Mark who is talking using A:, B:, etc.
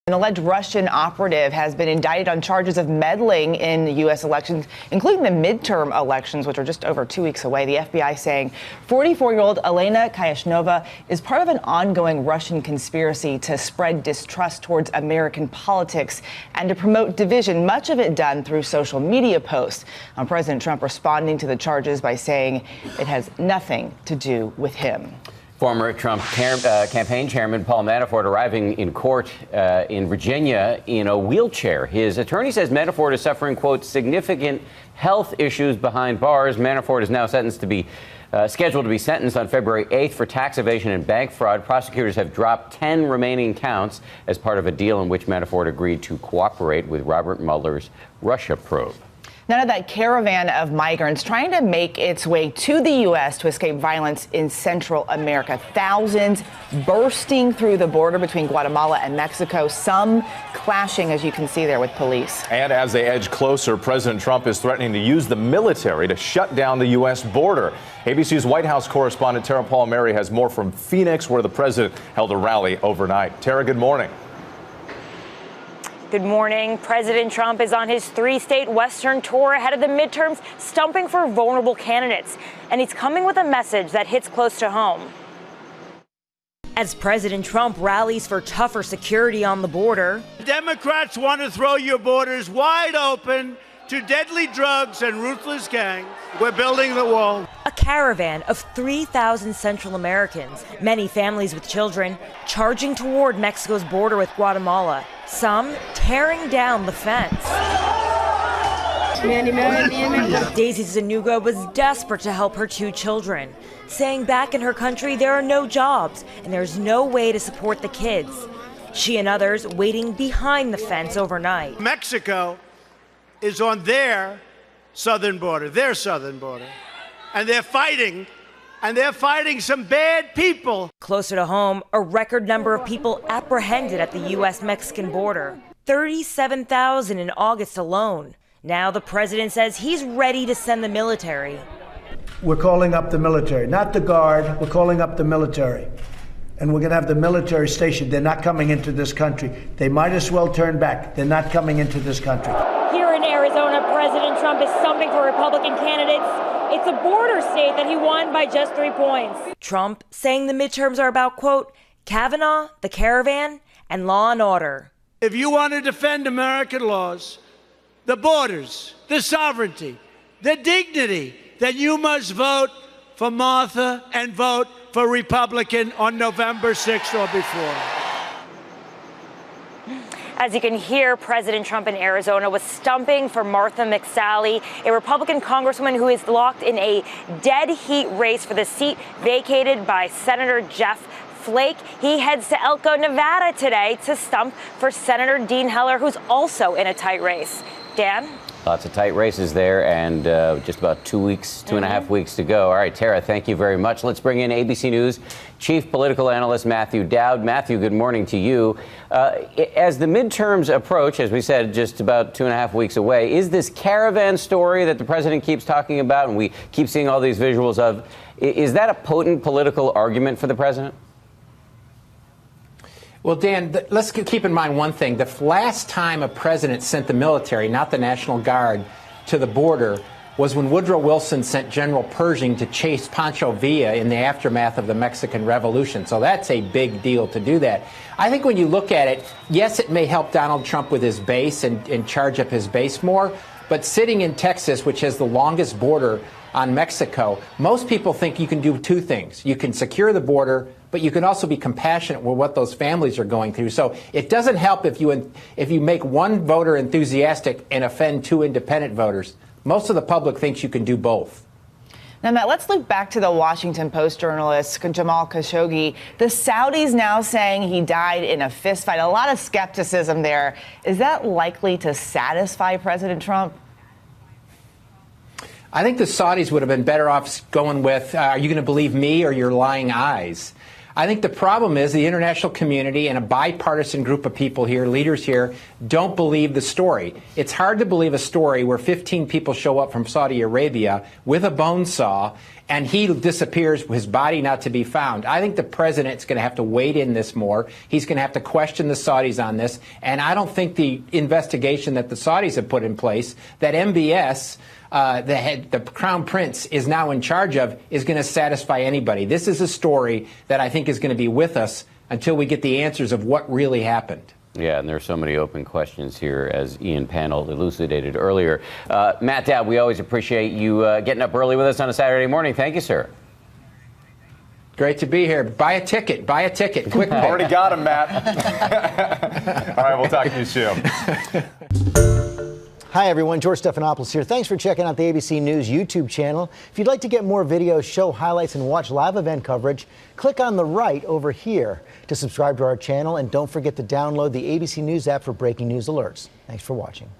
A: An alleged Russian operative has been indicted on charges of meddling in U.S. elections, including the midterm elections, which are just over 2 weeks away. The FBI saying 44-year-old Elena Khashoggi is part of an ongoing Russian conspiracy to spread distrust towards American politics and to promote division, much of it done through social media posts. President Trump responding to the charges by saying it has nothing to do with him.
B: Former Trump campaign chairman Paul Manafort arriving in court in Virginia in a wheelchair. His attorney says Manafort is suffering, quote, significant health issues behind bars. Manafort is now scheduled to be sentenced on February 8th for tax evasion and bank fraud. Prosecutors have dropped 10 remaining counts as part of a deal in which Manafort agreed to cooperate with Robert Mueller's Russia probe.
A: None of that caravan of migrants trying to make its way to the U.S. to escape violence in Central America. Thousands bursting through the border between Guatemala and Mexico, some clashing, as you can see there, with police.
C: And as they edge closer, President Trump is threatening to use the military to shut down the U.S. border. ABC's White House correspondent Tara Palmieri has more from Phoenix, where the president held a rally overnight. Tara, good morning.
D: Good morning. President Trump is on his 3-state Western tour ahead of the midterms, stumping for vulnerable candidates. And he's coming with a message that hits close to home. As President Trump rallies for tougher security on the border,
E: Democrats want to throw your borders wide open to deadly drugs and ruthless gangs. We're building the wall.
D: A caravan of 3,000 Central Americans, many families with children, charging toward Mexico's border with Guatemala, some tearing down the fence. Daisy Zanuga was desperate to help her 2 children, saying back in her country there are no jobs and there's no way to support the kids. She and others waiting behind the fence overnight.
E: Mexico is on their southern border, and they're fighting some bad people.
D: Closer to home, a record number of people apprehended at the U.S.-Mexican border, 37,000 in August alone. Now the president says he's ready to send the military.
F: We're calling up the military, not the Guard, we're calling up the military. And we're going to have the military stationed. They're not coming into this country. They might as well turn back. They're not coming into this country.
D: Here in Arizona, President Trump is stumping for Republican candidates. It's a border state that he won by just 3 points. Trump saying the midterms are about, quote, Kavanaugh, the caravan, and law and order.
E: If you want to defend American laws, the borders, the sovereignty, the dignity, then you must vote for Martha and vote for Republican on November 6th or before.
D: As you can hear, President Trump in Arizona was stumping for Martha McSally, a Republican congresswoman who is locked in a dead heat race for the seat vacated by Senator Jeff Flake. He heads to Elko, Nevada today to stump for Senator Dean Heller, who's also in a tight race. Dan?
B: Lots of tight races there, and just about 2 weeks, 2.5 weeks to go. All right, Tara, thank you very much. Let's bring in ABC News Chief Political Analyst Matthew Dowd. Matthew, good morning to you. As the midterms approach, as we said, just about 2.5 weeks away, is this caravan story that the president keeps talking about and we keep seeing all these visuals of, is that a potent political argument for the president?
G: Well, Dan, let's keep in mind one thing. The last time a president sent the military, not the National Guard, to the border was when Woodrow Wilson sent General Pershing to chase Pancho Villa in the aftermath of the Mexican Revolution. So that's a big deal to do that. I think when you look at it, yes, it may help Donald Trump with his base and charge up his base more. But sitting in Texas, which has the longest border on Mexico, most people think you can do 2 things. You can secure the border, but you can also be compassionate with what those families are going through. So it doesn't help if you make one voter enthusiastic and offend 2 independent voters. Most of the public thinks you can do both.
A: Now, Matt, let's look back to the Washington Post journalist Jamal Khashoggi. The Saudis now saying he died in a fistfight. A lot of skepticism there. Is that likely to satisfy President Trump?
G: I think the Saudis would have been better off going with, are you going to believe me or your lying eyes? I think the problem is the international community and a bipartisan group of people here, leaders here, don't believe the story. It's hard to believe a story where 15 people show up from Saudi Arabia with a bone saw and he disappears, his body not to be found. I think the president's going to have to wade in this more. He's going to have to question the Saudis on this. And I don't think the investigation that the Saudis have put in place, that MBS, the Crown Prince is now in charge of, is going to satisfy anybody. This is a story that I think is going to be with us until we get the answers of what really happened.
B: Yeah, and there's so many open questions here, as Ian Panel elucidated earlier. Matt Dowd, we always appreciate you getting up early with us on a Saturday morning. Thank you, sir.
G: Great to be here. Buy a ticket. Buy a ticket. Quick.
C: Already got him, Matt. All right, we'll talk to you soon.
H: Hi, everyone. George Stephanopoulos here. Thanks for checking out the ABC News YouTube channel. If you'd like to get more videos, show highlights, and watch live event coverage, click on the right over here to subscribe to our channel. And don't forget to download the ABC News app for breaking news alerts. Thanks for watching.